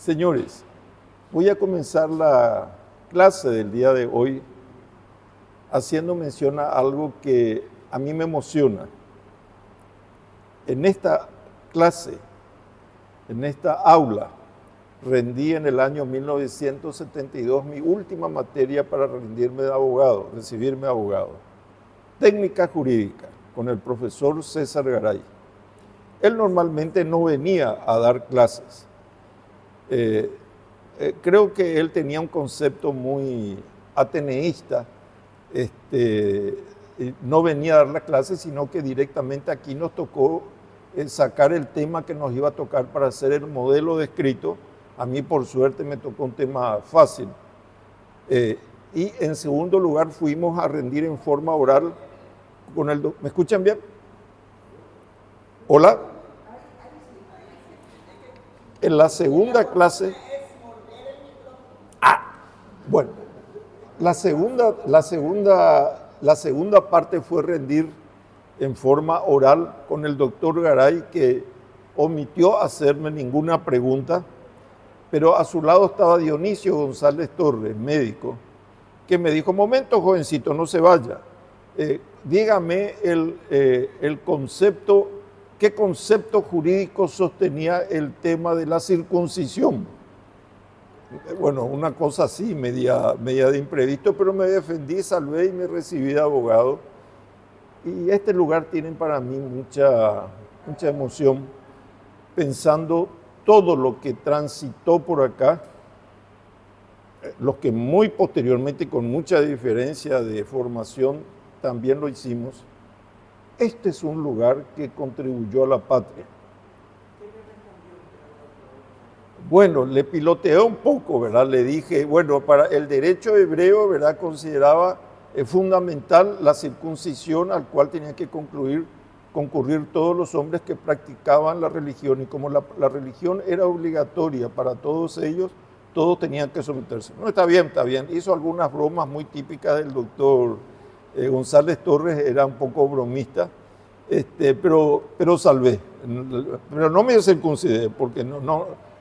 Señores, voy a comenzar la clase del día de hoy haciendo mención a algo que a mí me emociona. En esta clase, en esta aula, rendí en el año 1972 mi última materia para rendirme de abogado, recibirme de abogado. Técnica jurídica, con el profesor César Garay. Él normalmente no venía a dar clases. Creo que él tenía un concepto muy ateneísta. No venía a dar la clase, sino que directamente aquí nos tocó sacar el tema que nos iba a tocar para hacer el modelo de escrito. A mí, por suerte, me tocó un tema fácil. Y en segundo lugar, fuimos a rendir en forma oral con el... ¿Me escuchan bien? ¿Hola? En la segunda clase... Bueno, la segunda parte fue rendir en forma oral con el doctor Garay, que omitió hacerme ninguna pregunta, pero a su lado estaba Dionisio González Torres, médico, que me dijo: momento, jovencito, no se vaya, dígame el concepto, qué concepto jurídico sostenía el tema de la circuncisión. Bueno, una cosa así, media de imprevisto, pero me defendí, salvé y me recibí de abogado. Y este lugar tiene para mí mucha emoción, pensando todo lo que transitó por acá, los que muy posteriormente, con mucha diferencia de formación, también lo hicimos. Este es un lugar que contribuyó a la patria. Bueno, le piloteé un poco, ¿verdad? Le dije, bueno, para el derecho hebreo, ¿verdad?, consideraba fundamental la circuncisión, al cual tenían que concurrir todos los hombres que practicaban la religión, y como la religión era obligatoria para todos ellos, todos tenían que someterse. No, está bien, hizo algunas bromas muy típicas del doctor González Torres, era un poco bromista, pero salvé, pero no me circuncidé, porque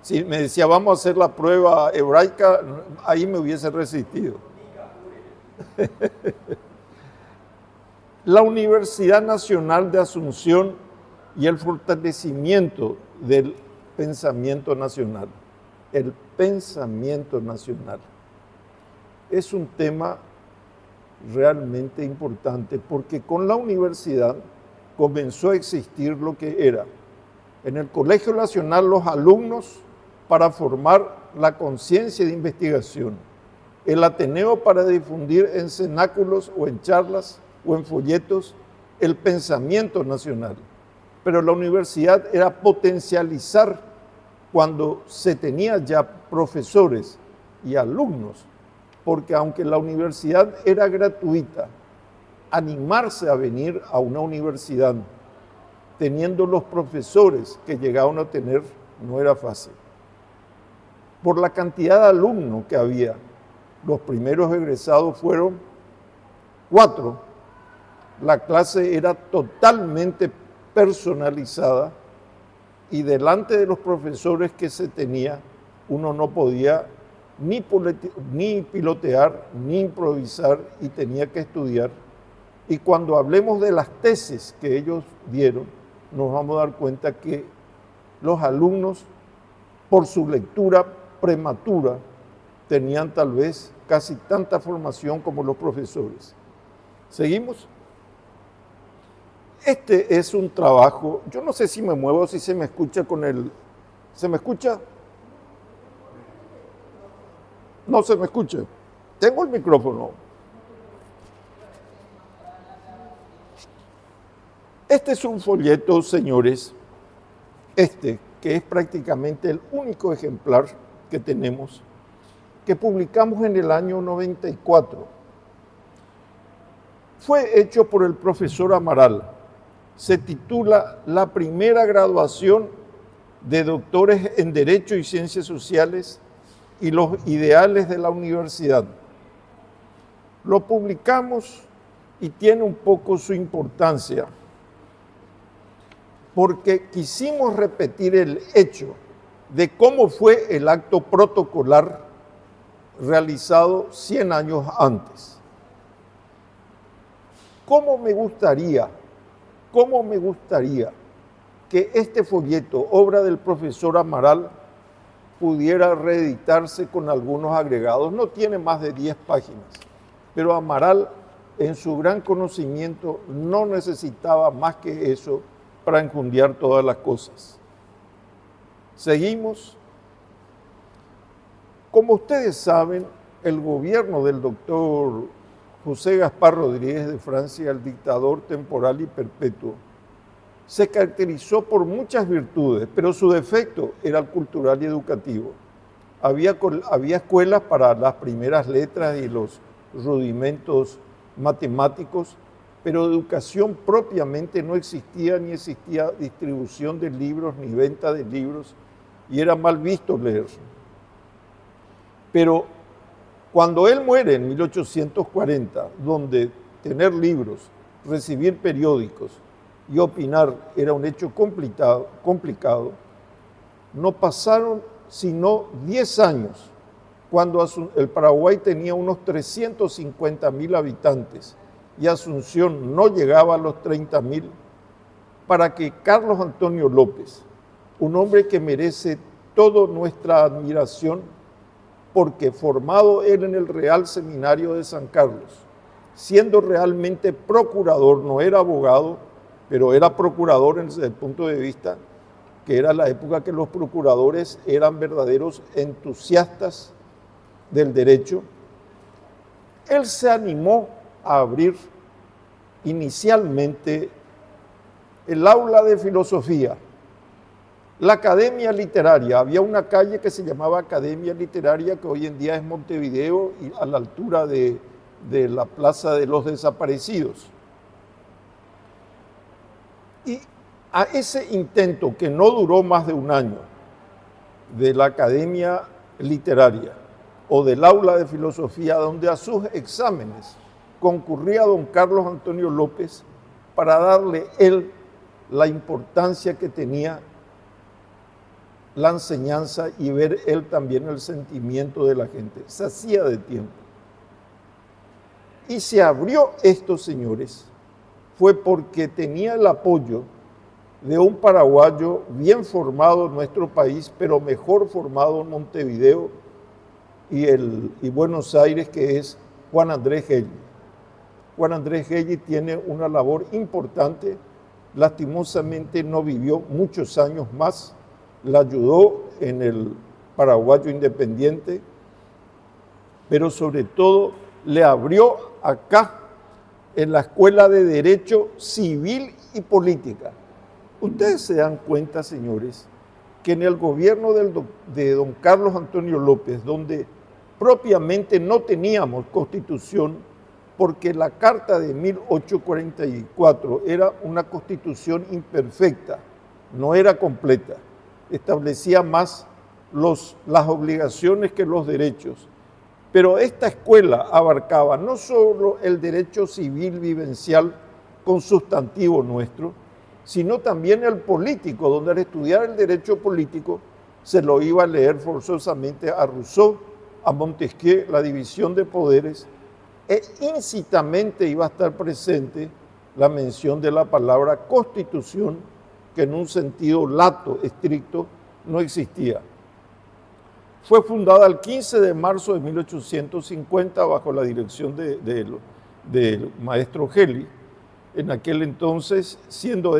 si me decía vamos a hacer la prueba hebraica, ahí me hubiese resistido. La Universidad Nacional de Asunción y el fortalecimiento del pensamiento nacional. El pensamiento nacional es un tema realmente importante, porque con la universidad comenzó a existir lo que era en el Colegio Nacional los alumnos para formar la conciencia de investigación, el Ateneo para difundir en cenáculos o en charlas o en folletos el pensamiento nacional. Pero la universidad era potencializar cuando se tenía ya profesores y alumnos, porque aunque la universidad era gratuita, animarse a venir a una universidad teniendo los profesores que llegaban a tener no era fácil. Por la cantidad de alumnos que había, los primeros egresados fueron 4. La clase era totalmente personalizada y delante de los profesores que se tenía, uno no podía ni pilotear, ni improvisar, y tenía que estudiar. Y cuando hablemos de las tesis que ellos dieron, nos vamos a dar cuenta que los alumnos, por su lectura prematura, tenían tal vez casi tanta formación como los profesores. ¿Seguimos? Este es un trabajo, yo no sé si me muevo, si se me escucha con el... ¿Se me escucha? No se me escucha. Tengo el micrófono. Este es un folleto, señores, que es prácticamente el único ejemplar que tenemos, que publicamos en el año 94. Fue hecho por el profesor Amaral. Se titula La primera graduación de doctores en Derecho y Ciencias Sociales y los ideales de la universidad. Lo publicamos y tiene un poco su importancia, porque quisimos repetir el hecho de cómo fue el acto protocolar realizado 100 años antes. ¿Cómo me gustaría que este folleto, obra del profesor Amaral, pudiera reeditarse con algunos agregados? No tiene más de 10 páginas, pero Amaral, en su gran conocimiento, no necesitaba más que eso para enjundiar todas las cosas. Seguimos. Como ustedes saben, el gobierno del doctor José Gaspar Rodríguez de Francia, el dictador temporal y perpetuo, se caracterizó por muchas virtudes, pero su defecto era el cultural y educativo. Había escuelas para las primeras letras y los rudimentos matemáticos, pero educación propiamente no existía, ni existía distribución de libros, ni venta de libros, y era mal visto leer. Pero cuando él muere en 1840, donde tener libros, recibir periódicos y opinar era un hecho complicado, no pasaron sino 10 años, cuando el Paraguay tenía unos 350.000 habitantes y Asunción no llegaba a los 30.000, para que Carlos Antonio López, un hombre que merece toda nuestra admiración, porque formado él en el Real Seminario de San Carlos, siendo realmente procurador, no era abogado, pero era procurador desde el punto de vista que era la época que los procuradores eran verdaderos entusiastas del derecho. Él se animó a abrir inicialmente el aula de filosofía, la Academia Literaria. Había una calle que se llamaba Academia Literaria, que hoy en día es Montevideo, y a la altura de la Plaza de los Desaparecidos. Y a ese intento, que no duró más de un año, de la Academia Literaria o del aula de filosofía, donde a sus exámenes concurría don Carlos Antonio López, para darle él la importancia que tenía la enseñanza y ver él también el sentimiento de la gente. Se hacía de tiempo. Y se abrió esto, señores, fue porque tenía el apoyo de un paraguayo bien formado en nuestro país, pero mejor formado en Montevideo y Buenos Aires, que es Juan Andrés Gelli. Juan Andrés Gelli tiene una labor importante, lastimosamente no vivió muchos años más, la ayudó en el Paraguayo Independiente, pero sobre todo le abrió acá en la Escuela de Derecho Civil y Política. Ustedes se dan cuenta, señores, que en el gobierno de don Carlos Antonio López, donde propiamente no teníamos constitución, porque la Carta de 1844 era una constitución imperfecta, no era completa, establecía más las obligaciones que los derechos. Pero esta escuela abarcaba no solo el derecho civil vivencial con sustantivo nuestro, sino también el político, donde al estudiar el derecho político se lo iba a leer forzosamente a Rousseau, a Montesquieu, la división de poderes, e íncitamente iba a estar presente la mención de la palabra constitución, que en un sentido lato, estricto, no existía. Fue fundada el 15 de marzo de 1850 bajo la dirección del maestro Gelli, en aquel entonces, siendo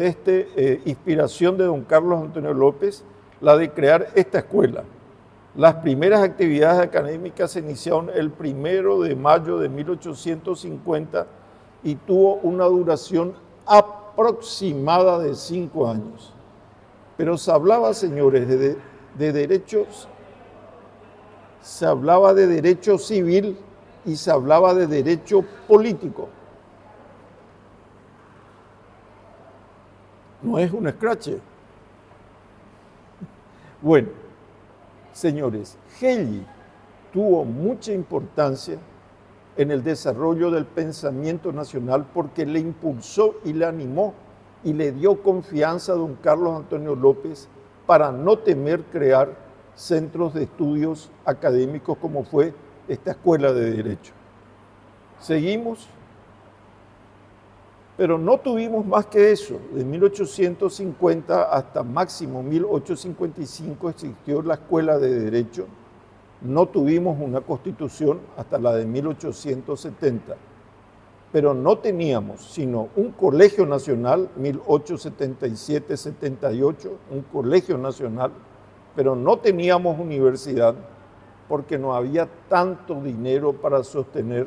inspiración de don Carlos Antonio López, la de crear esta escuela. Las primeras actividades académicas se iniciaron el 1 de mayo de 1850 y tuvo una duración aproximada de 5 años. Pero se hablaba, señores, de derechos, se hablaba de derecho civil y se hablaba de derecho político. No es un escrache. Bueno, señores, Gelli tuvo mucha importancia en el desarrollo del pensamiento nacional porque le impulsó y le animó y le dio confianza a don Carlos Antonio López para no temer crear centros de estudios académicos como fue esta Escuela de Derecho. Seguimos, pero no tuvimos más que eso. De 1850 hasta máximo 1855 existió la Escuela de Derecho. No tuvimos una constitución hasta la de 1870, pero no teníamos sino un colegio nacional, 1877-78, un colegio nacional, pero no teníamos universidad porque no había tanto dinero para sostener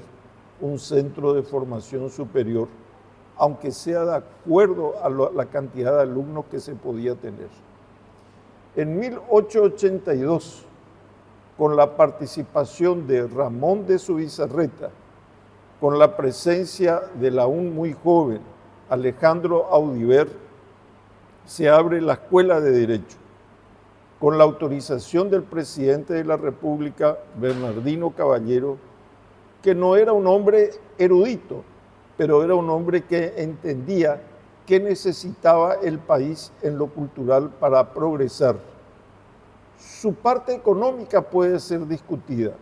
un centro de formación superior, aunque sea de acuerdo a la cantidad de alumnos que se podía tener. En 1882, con la participación de Ramón de Zubizarreta, con la presencia del aún muy joven Alejandro Audiver, se abre la Escuela de Derecho, con la autorización del presidente de la República, Bernardino Caballero, que no era un hombre erudito, pero era un hombre que entendía qué necesitaba el país en lo cultural para progresar. Su parte económica puede ser discutida,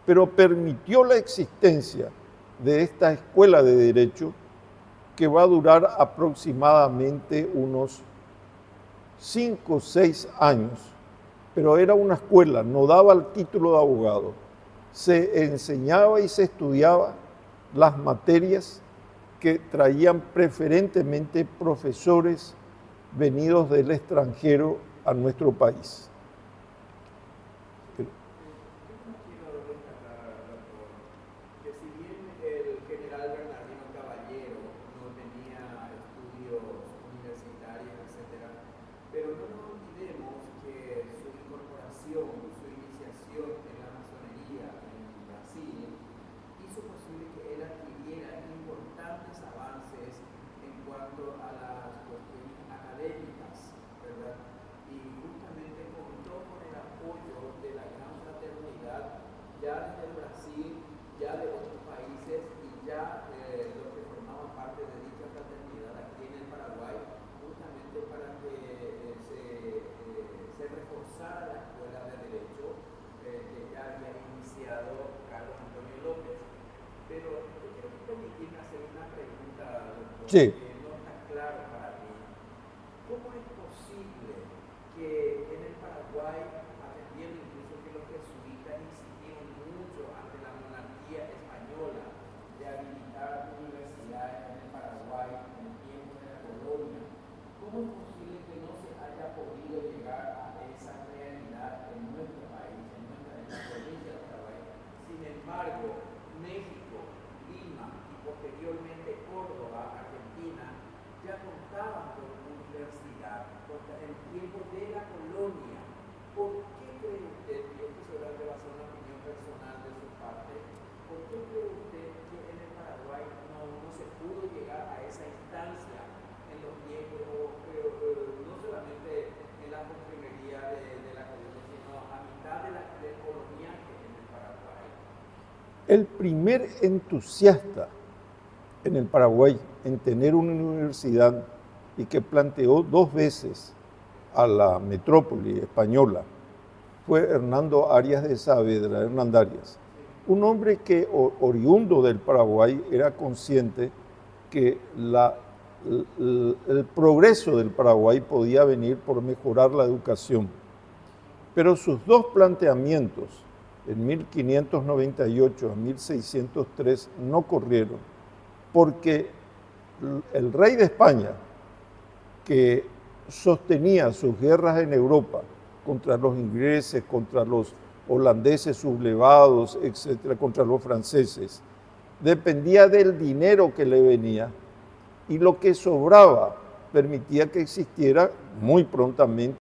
pero permitió la existencia de esta Escuela de Derecho que va a durar aproximadamente unos 5 o 6 años, pero era una escuela, no daba el título de abogado. Se enseñaba y se estudiaba las materias que traían preferentemente profesores venidos del extranjero a nuestro país. Sí. No está claro para mí. ¿Cómo es posible que en el Paraguay, atendiendo incluso que los jesuitas insistieron mucho ante la monarquía española de habilitar universidades en el Paraguay en el tiempo de la colonia, cómo es posible que no se haya podido llegar a esa realidad en nuestro país, en nuestra provincia de Paraguay? Sin embargo, México, Lima y posteriormente Córdoba, Argentina, ya contaban con universidad en tiempos de la colonia. ¿Por qué cree usted, y esto seguramente va a ser una opinión personal de su parte, por qué cree usted que en el Paraguay no se pudo llegar a esa instancia en los tiempos, no solamente en la postrimería de la colonia, sino a mitad del coloniaje en el Paraguay? El primer entusiasta en el Paraguay en tener una universidad y que planteó 2 veces a la metrópoli española fue Hernando Arias de Saavedra, Hernandarias, un hombre que oriundo del Paraguay era consciente que el progreso del Paraguay podía venir por mejorar la educación, pero sus 2 planteamientos en 1598 a 1603 no corrieron, porque el rey de España, que sostenía sus guerras en Europa contra los ingleses, contra los holandeses sublevados, etcétera, contra los franceses, dependía del dinero que le venía y lo que sobraba permitía que existiera muy prontamente